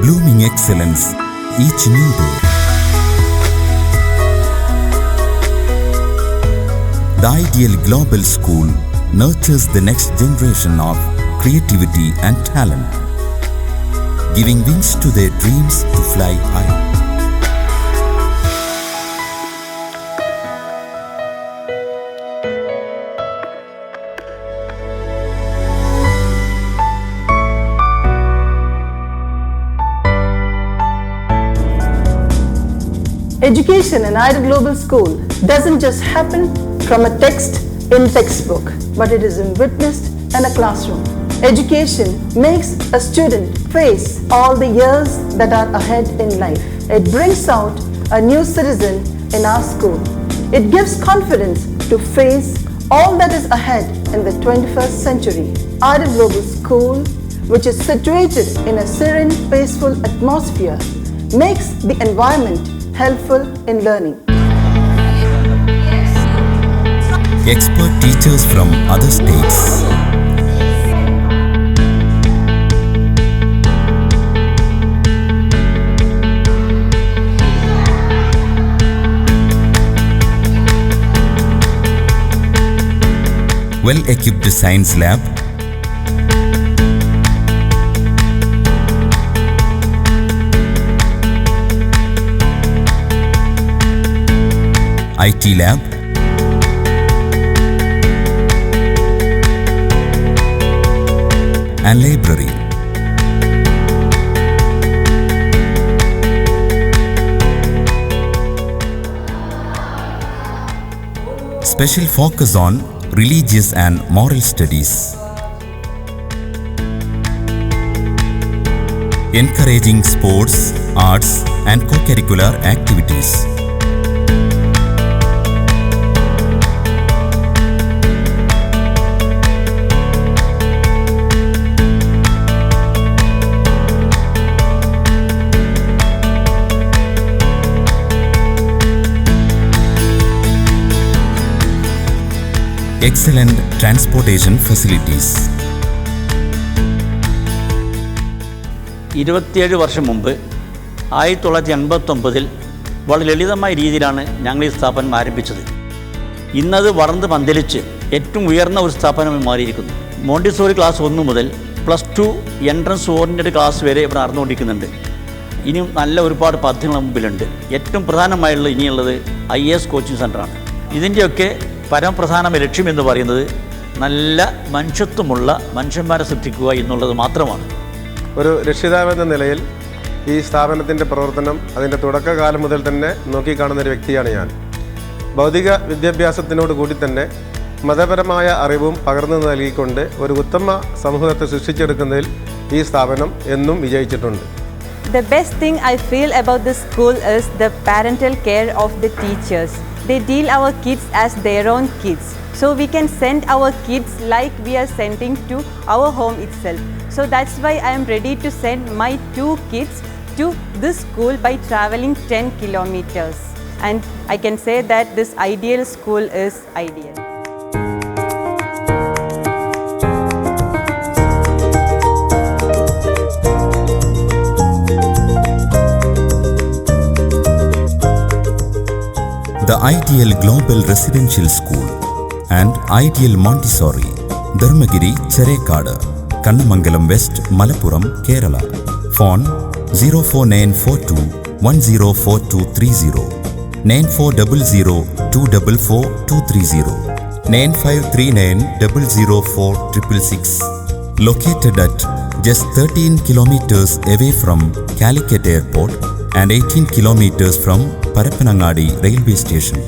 blooming excellence each new day. The Ideal Global School nurtures the next generation of creativity and talent, giving wings to their dreams to fly high. Education in Ideal Global School doesn't just happen from a text in textbook, but it is witnessed in a classroom. Education makes a student face all the years that are ahead in life. It brings out a new citizen in our school. It gives confidence to face all that is ahead in the 21st century. Ideal Global School, which is situated in a serene, peaceful atmosphere, makes the environment helpful in learning. Expert teachers from other states. Well-equipped science lab. IT lab. And library. Special focus on religious and moral studies. Encouraging sports, arts and co-curricular activities. Excellent transportation facilities. 27 വർഷം മുമ്പ് 1989 വളരെ ലളിതമായ രീതിയിലാണ് ഞങ്ങൾ ഈ സ്ഥാപനം ആരംഭിച്ചത്. ഇന്നത് വളർന്ന് പന്തലിച്ച് ഏറ്റവും ഉയർന്ന ഒരു സ്ഥാപനമായി മാറിയിരിക്കുന്നു. മോണ്ടിസോറി ക്ലാസ് 1 മുതൽ +2 എൻട്രൻസ് ഓറിയൻറ്റഡ് ക്ലാസ് വരെ ഇവിടെ നടന്നുകൊണ്ടിരിക്കുന്നുണ്ട്. ഇനിയും നല്ല ഒരുപാട് പദ്ധതികൾ മുമ്പിലുണ്ട്. ഏറ്റവും പ്രധാനമായുള്ള ഇനിയുള്ളത് IAS കോച്ചിങ് സെൻ്ററാണ്. ഇതിൻ്റെയൊക്കെ പരമപ്രധാനമായ ലക്ഷ്യം എന്ന് പറയുന്നത് നല്ല മനുഷ്യത്വമുള്ള മനുഷ്യന്മാരെ സൃഷ്ടിക്കുക എന്നുള്ളത് മാത്രമാണ്. ഒരു രക്ഷിതാവെന്ന നിലയിൽ ഈ സ്ഥാപനത്തിൻ്റെ പ്രവർത്തനം അതിൻ്റെ തുടക്കകാലം മുതൽ തന്നെ നോക്കിക്കാണുന്നൊരു വ്യക്തിയാണ് ഞാൻ. ഭൗതിക വിദ്യാഭ്യാസത്തിനോട് കൂടി തന്നെ മതപരമായ അറിവും പകർന്നു നൽകിക്കൊണ്ട് ഒരു ഉത്തമ സമൂഹത്തെ സൃഷ്ടിച്ചെടുക്കുന്നതിൽ ഈ സ്ഥാപനം എന്നും വിജയിച്ചിട്ടുണ്ട്. The best thing I feel about this school is the parental care of the teachers. They deal our kids as their own kids. So we can send our kids like we are sending to our home itself. So that's why I am ready to send my 2 kids to this school by traveling 10 kilometers. And I can say that this ideal school is ideal. The Ideal Global Residential School and Ideal Montessori, Dharmagiri, Cherekadu, Kannamangalam West, Malappuram, Kerala. Phone 04942 104230, 9400244230, 9539004666. Located at just 13 kilometers away from Calicut Airport and 18 kilometers from Parappanangadi Railway Station.